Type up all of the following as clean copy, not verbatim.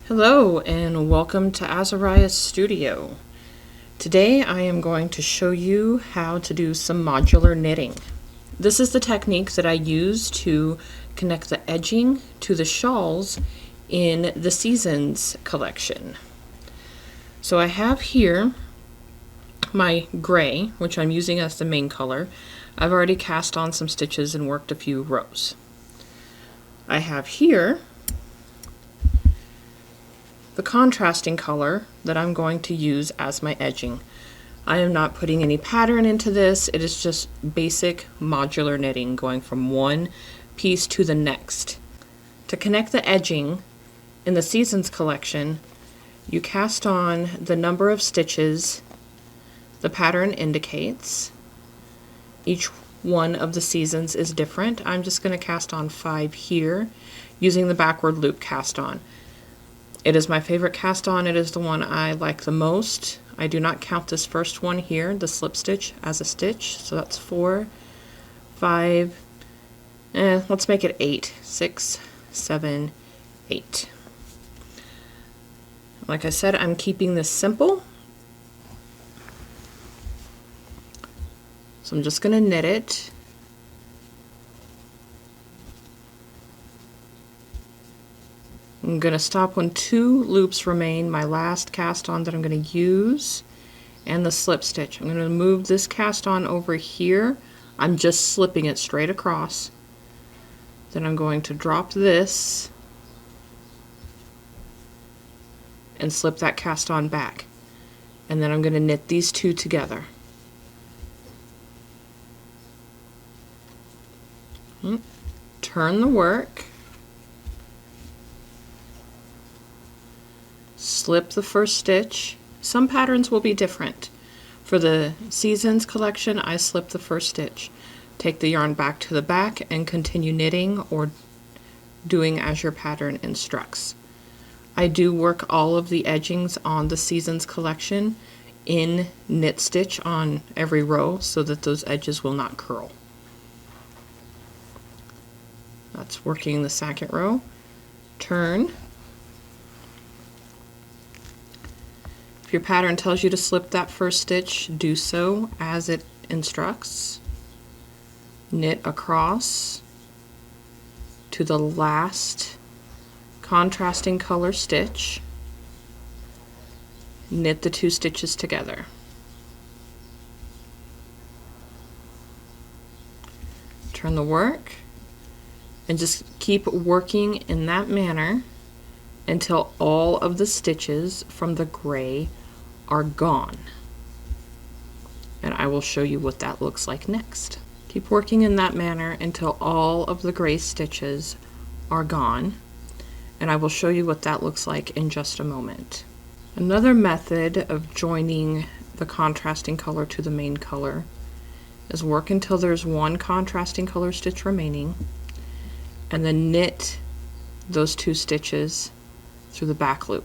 Hello and welcome to Azariah's Studio. Today I am going to show you how to do some modular knitting. This is the technique that I use to connect the edging to the shawls in the Seasons collection. So I have here my gray, which I'm using as the main color. I've already cast on some stitches and worked a few rows. I have here the contrasting color that I'm going to use as my edging. I am not putting any pattern into this. It is just basic modular knitting, going from one piece to the next. To connect the edging in the Seasons collection, you cast on the number of stitches the pattern indicates. Each one of the seasons is different. I'm just going to cast on 5 here using the backward loop cast on. It is my favorite cast on. It is the one I like the most. I do not count this first one here, the slip stitch, as a stitch. So that's 4, 5, let's make it 8. 6, 7, 8. Like I said, I'm keeping this simple. So I'm just going to knit it. I'm going to stop when 2 loops remain, my last cast on that I'm going to use, and the slip stitch. I'm going to move this cast on over here. I'm just slipping it straight across. Then I'm going to drop this and slip that cast on back. And then I'm going to knit these 2 together. Turn the work. Slip the first stitch. Some patterns will be different. For the Seasons collection, I slip the first stitch. Take the yarn back to the back and continue knitting or doing as your pattern instructs. I do work all of the edgings on the Seasons collection in knit stitch on every row so that those edges will not curl. That's working the second row. Turn. If your pattern tells you to slip that first stitch, do so as it instructs. Knit across to the last contrasting color stitch. Knit the 2 stitches together. Turn the work and just keep working in that manner until all of the stitches from the gray are gone. And I will show you what that looks like next. Keep working in that manner until all of the gray stitches are gone, and I will show you what that looks like in just a moment. Another method of joining the contrasting color to the main color is work until there's 1 contrasting color stitch remaining, and then knit those 2 stitches through the back loop.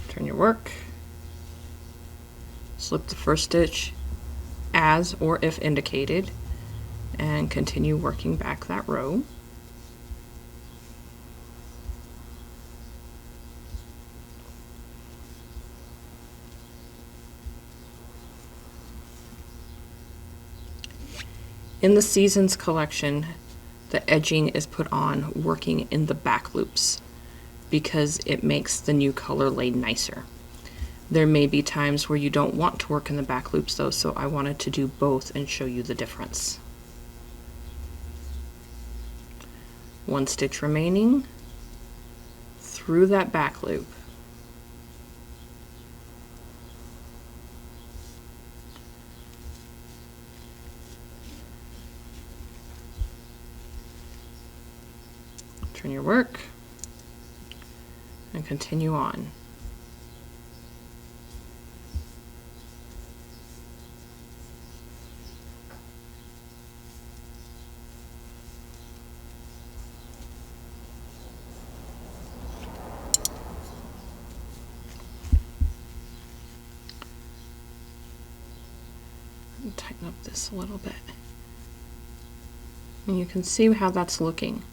Turn your work, slip the first stitch as or if indicated, and continue working back that row. In the Seasons collection, the edging is put on working in the back loops because it makes the new color lay nicer. There may be times where you don't want to work in the back loops though, so I wanted to do both and show you the difference. 1 stitch remaining through that back loop. Turn your work and continue on. Tighten up this a little bit. And you can see how that's looking.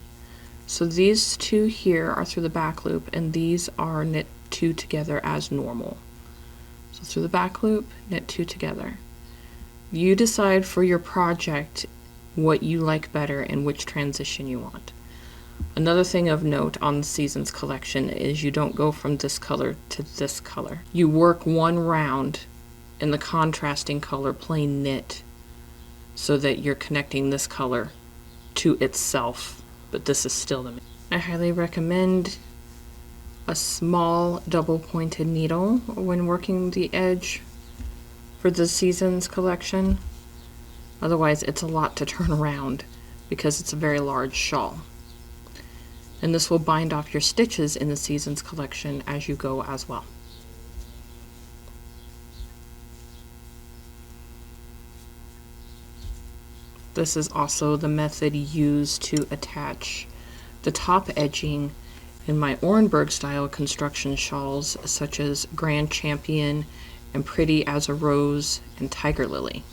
So these two here are through the back loop, and these are knit two together as normal. So through the back loop, knit two together. You decide for your project what you like better and which transition you want. Another thing of note on the Seasons collection is you don't go from this color to this color. You work one round in the contrasting color plain knit so that you're connecting this color to itself, but this is still the. I highly recommend a small double pointed needle when working the edge for the Seasons collection. Otherwise it's a lot to turn around because it's a very large shawl. And this will bind off your stitches in the Seasons collection as you go as well. This is also the method used to attach the top edging in my Orenburg style construction shawls such as Grand Champion and Pretty as a Rose and Tiger Lily.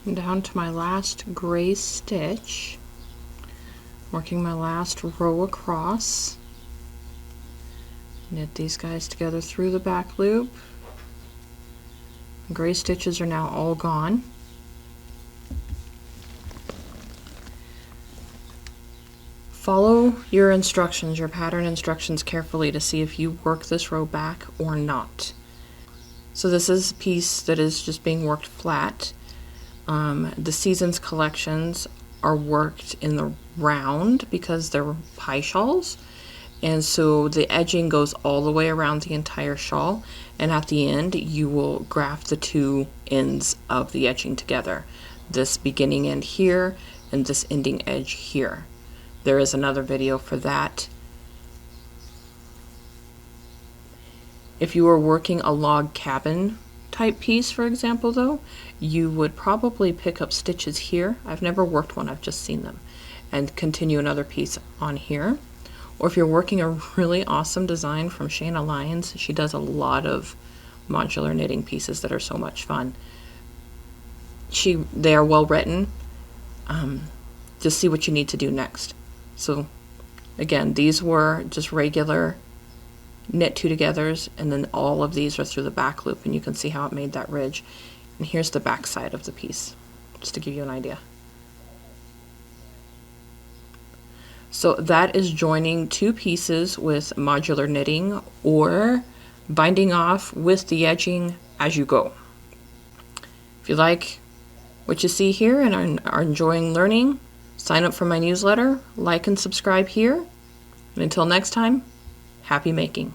And down to my last gray stitch, working my last row across. Knit these guys together through the back loop. Gray stitches are now all gone. Follow your instructions, your pattern instructions carefully to see if you work this row back or not. So this is a piece that is just being worked flat. The Seasons collections are worked in the round because they're pie shawls, and so the edging goes all the way around the entire shawl, and at the end you will graft the two ends of the edging together, this beginning end here and this ending edge here. There is another video for that. If you were working a log cabin type piece, for example, though, you would probably pick up stitches here. I've never worked one, I've just seen them, and continue another piece on here. Or if you're working a really awesome design from Shanalines, she does a lot of modular knitting pieces that are so much fun. They are well written. Just see what you need to do next. So again, these were just regular knit two togethers, and then all of these are through the back loop, and you can see how it made that ridge. And here's the back side of the piece, just to give you an idea. So that is joining two pieces with modular knitting or binding off with the edging as you go. If you like what you see here and are enjoying learning, sign up for my newsletter, like and subscribe here. And until next time, happy making.